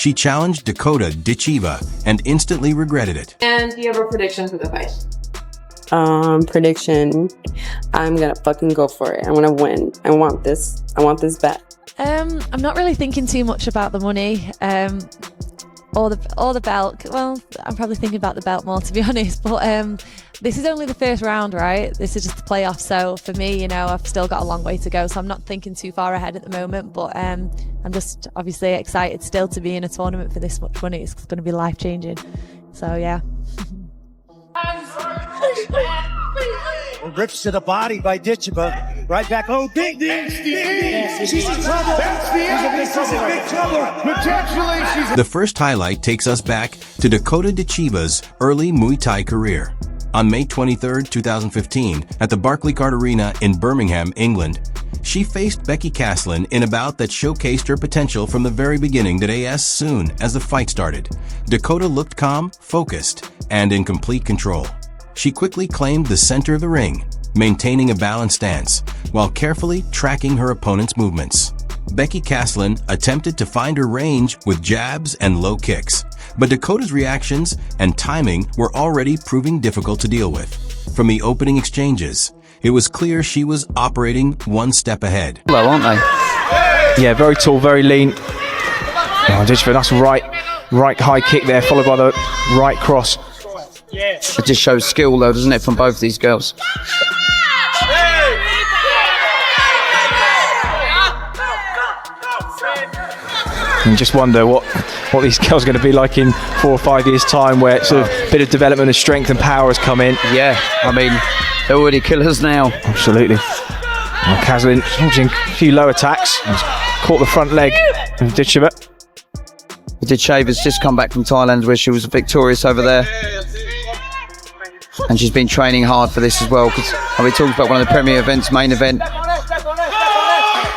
she challenged Dakota Ditcheva and instantly regretted it. And do you have a prediction for the fight? Prediction. I'm gonna fucking go for it. I want to win. I want this bet. I'm not really thinking too much about the money or the belt. Well, I'm probably thinking about the belt more, to be honest. But this is only the first round, right? This is just the playoff. So for me, you know, I've still got a long way to go. So I'm not thinking too far ahead at the moment. But I'm just obviously excited still to be in a tournament for this much money. It's going to be life changing. So yeah. Rips to the body by Ditcheva. Right back. Oh, big she's in trouble. She's in big trouble. Potentially, she's... The first highlight takes us back to Dakota Ditcheva's early Muay Thai career. On May 23, 2015, at the Barclaycard Arena in Birmingham, England, she faced Becky Caslin in a bout that showcased her potential from the very beginning. As soon as the fight started, Dakota looked calm, focused, and in complete control. She quickly claimed the center of the ring, maintaining a balanced stance while carefully tracking her opponent's movements. Becky Caslin attempted to find her range with jabs and low kicks, but Dakota's reactions and timing were already proving difficult to deal with. From the opening exchanges, it was clear she was operating one step ahead. Low, aren't they? Yeah, very tall, very lean. Oh, just for that's right high kick there, followed by the right cross. It just shows skill, though, doesn't it, from both these girls? And just wonder what these girls are going to be like in 4 or 5 years' time, where it's sort of a bit of development of strength and power has come in. Yeah, I mean, they're already killers now. Absolutely. Well, Caslin launching a few low attacks. Caught the front leg of Ditcheva. Ditcheva's just come back from Thailand, where she was victorious over there. And she's been training hard for this as well, because we talked about one of the premier events, main event.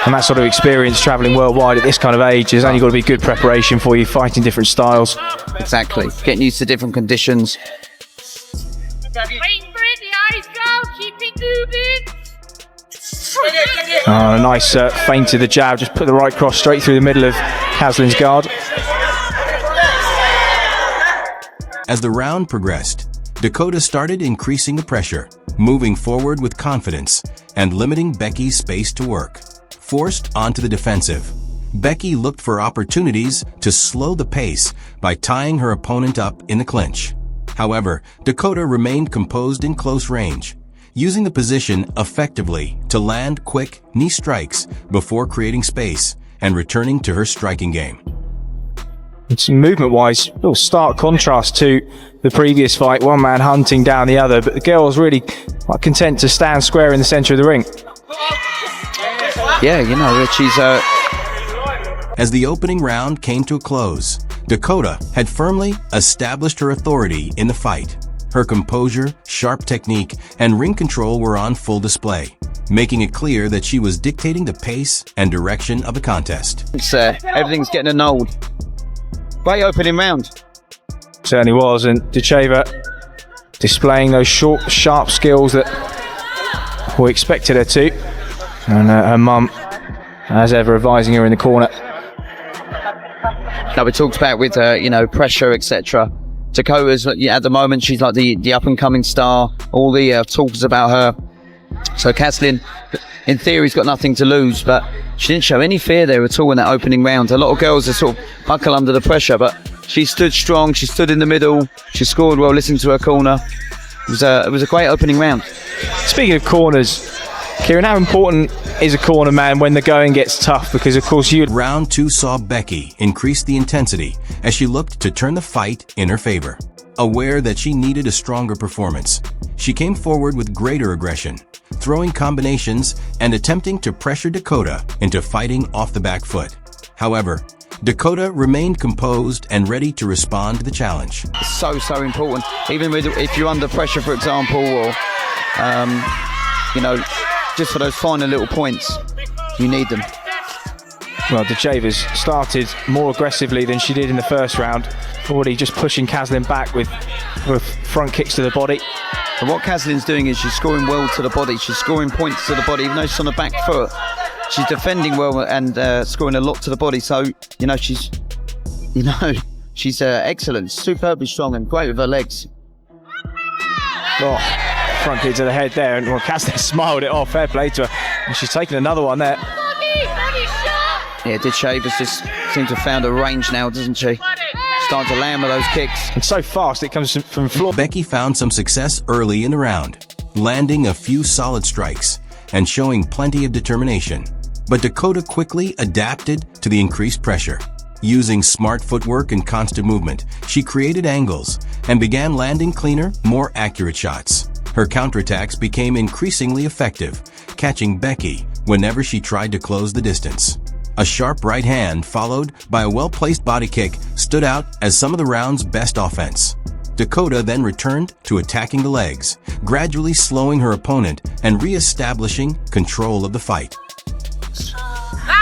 And that sort of experience travelling worldwide at this kind of age has only got to be good preparation for you, fighting different styles. Exactly, getting used to different conditions. Oh, a nice feint to the jab, just put the right cross straight through the middle of Caslin's guard. As the round progressed, Dakota started increasing the pressure, moving forward with confidence, and limiting Becky's space to work. Forced onto the defensive, Becky looked for opportunities to slow the pace by tying her opponent up in the clinch. However, Dakota remained composed in close range, using the position effectively to land quick knee strikes before creating space and returning to her striking game. It's movement-wise, a little stark contrast to the previous fight, one man hunting down the other, but the girl was really quite content to stand square in the centre of the ring. Yeah, you know, she's... As the opening round came to a close, Dakota had firmly established her authority in the fight. Her composure, sharp technique, and ring control were on full display, making it clear that she was dictating the pace and direction of the contest. Everything's getting annulled. Great opening round. Certainly was, and Ditcheva displaying those short, sharp skills that we expected her to. And her mum, as ever, advising her in the corner. Now we talked about with you know, pressure, etc. Dakota's at the moment, she's like the up-and-coming star. All the talk is about her. So Caslin, in theory, has got nothing to lose, but she didn't show any fear there at all in that opening round. A lot of girls are sort of buckle under the pressure, but she stood strong. She stood in the middle. She scored well. Listened to her corner. It was a great opening round. Speaking of corners, Kieran, how important is a corner man when the going gets tough? Because of course Round 2 saw Becky increase the intensity as she looked to turn the fight in her favor. Aware that she needed a stronger performance, she came forward with greater aggression, throwing combinations and attempting to pressure Dakota into fighting off the back foot. However, Dakota remained composed and ready to respond to the challenge. It's so important, even if you're under pressure, for example, or you know, just for those final little points, you need them. Well, Ditcheva's started more aggressively than she did in the first round, already just pushing Caslin back with front kicks to the body. And what Caslin's doing is she's scoring well to the body, she's scoring points to the body, even though she's on the back foot. She's defending well and scoring a lot to the body, so, you know, she's You know, she's excellent, superbly strong and great with her legs. Oh, front kick to the head there, and Caslin smiled it off. Fair play to her. And she's taking another one there. Yeah, Ditcheva's just seems to have found a range now, doesn't she? Starting to land with those kicks. It's so fast, it comes from floor. Becky found some success early in the round, landing a few solid strikes and showing plenty of determination. But Dakota quickly adapted to the increased pressure. Using smart footwork and constant movement, she created angles and began landing cleaner, more accurate shots. Her counterattacks became increasingly effective, catching Becky whenever she tried to close the distance. A sharp right hand followed by a well-placed body kick stood out as some of the round's best offense. Dakota then returned to attacking the legs, gradually slowing her opponent and re-establishing control of the fight.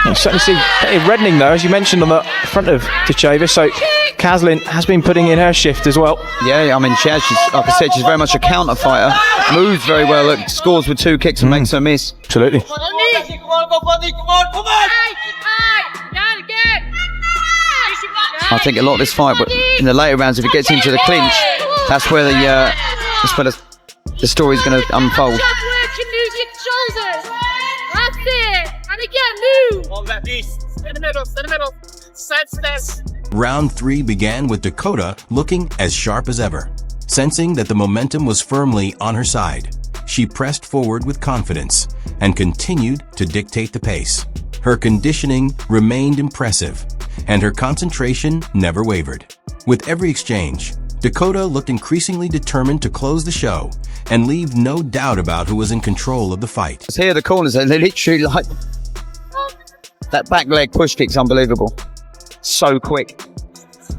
You certainly see Betty reddening though, as you mentioned, on the front of Ditcheva, so Caslin has been putting in her shift as well. Yeah, I mean, she has, like I said, she's very much a counter fighter. Moves very well, look, scores with 2 kicks and makes her miss. Absolutely. I think a lot of this fight, but in the later rounds, if it gets into the clinch, that's where the story's going to unfold. Round 3 began with Dakota looking as sharp as ever. Sensing that the momentum was firmly on her side, she pressed forward with confidence and continued to dictate the pace. Her conditioning remained impressive, and her concentration never wavered. With every exchange, Dakota looked increasingly determined to close the show and leave no doubt about who was in control of the fight. Here the corners, they literally like... That back leg push kick's unbelievable. So quick.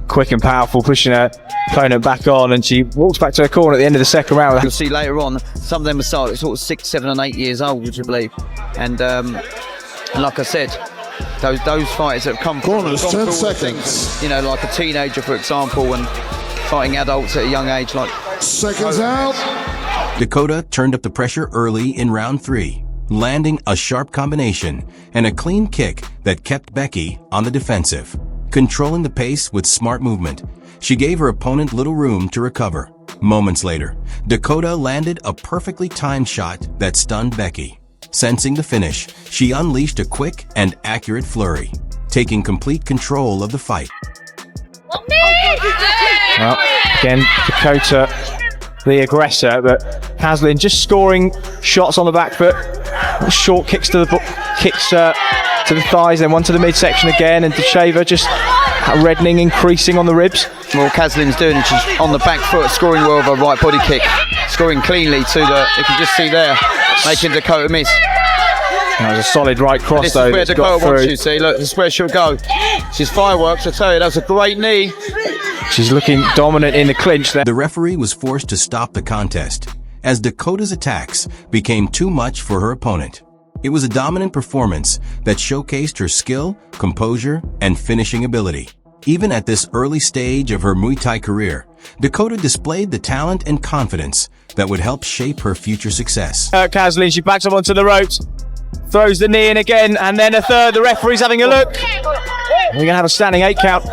Quick and powerful, pushing her opponent back on, and she walks back to her corner at the end of the second round. You'll see later on, some of them are sort of 6, 7 and 8 years old, would you believe? And like I said, those fighters that have come corners, 10 forward, seconds. You know, like a teenager, for example, and fighting adults at a young age, like... Seconds out. Dakota turned up the pressure early in round 3, landing a sharp combination and a clean kick that kept Becky on the defensive. Controlling the pace with smart movement, she gave her opponent little room to recover. Moments later, Dakota landed a perfectly timed shot that stunned Becky. Sensing the finish, she unleashed a quick and accurate flurry, taking complete control of the fight. Well, again, Dakota, the aggressor, but Caslin just scoring shots on the back foot, short kicks to the to the thighs, then one to the midsection again, and Ditcheva just reddening, increasing on the ribs. Well, Caslin's doing it, she's on the back foot, scoring well with her right body kick, scoring cleanly to the, if you just see there, making Dakota miss. That was a solid right cross, this though. This is where Dakota wants you, see, look, this is where she'll go. She's fireworks, I tell you, that was a great knee. She's looking dominant in the clinch there. The referee was forced to stop the contest, as Dakota's attacks became too much for her opponent. It was a dominant performance that showcased her skill, composure, and finishing ability. Even at this early stage of her Muay Thai career, Dakota displayed the talent and confidence that would help shape her future success. Caslin, she backs up onto the ropes, throws the knee in again, and then a third. The referee's having a look. We're going to have a standing 8 count.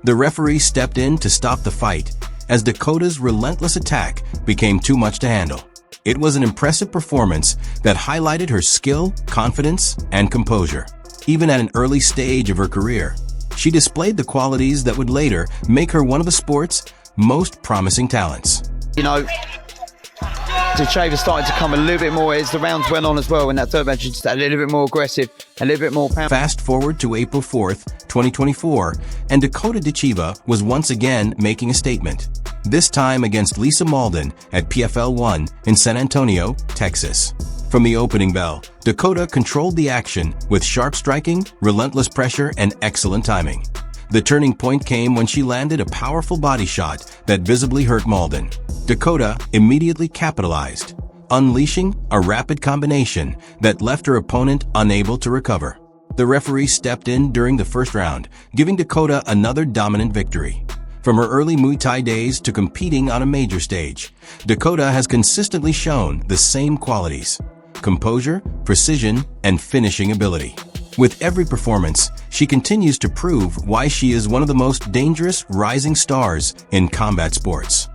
The referee stepped in to stop the fight, as Dakota's relentless attack became too much to handle. It was an impressive performance that highlighted her skill, confidence, and composure. Even at an early stage of her career, she displayed the qualities that would later make her one of the sport's most promising talents. You know, Ditcheva started to come a little bit more as the rounds went on as well. In that third match, she's a little bit more aggressive, a little bit more power. Fast forward to April 4th, 2024, and Dakota Ditcheva was once again making a statement. This time against Lisa Malden at PFL 1 in San Antonio, Texas. From the opening bell, Dakota controlled the action with sharp striking, relentless pressure, and excellent timing. The turning point came when she landed a powerful body shot that visibly hurt Malden. Dakota immediately capitalized, unleashing a rapid combination that left her opponent unable to recover. The referee stepped in during the first round, giving Dakota another dominant victory. From her early Muay Thai days to competing on a major stage, Dakota has consistently shown the same qualities: composure, precision, and finishing ability. With every performance, she continues to prove why she is one of the most dangerous rising stars in combat sports.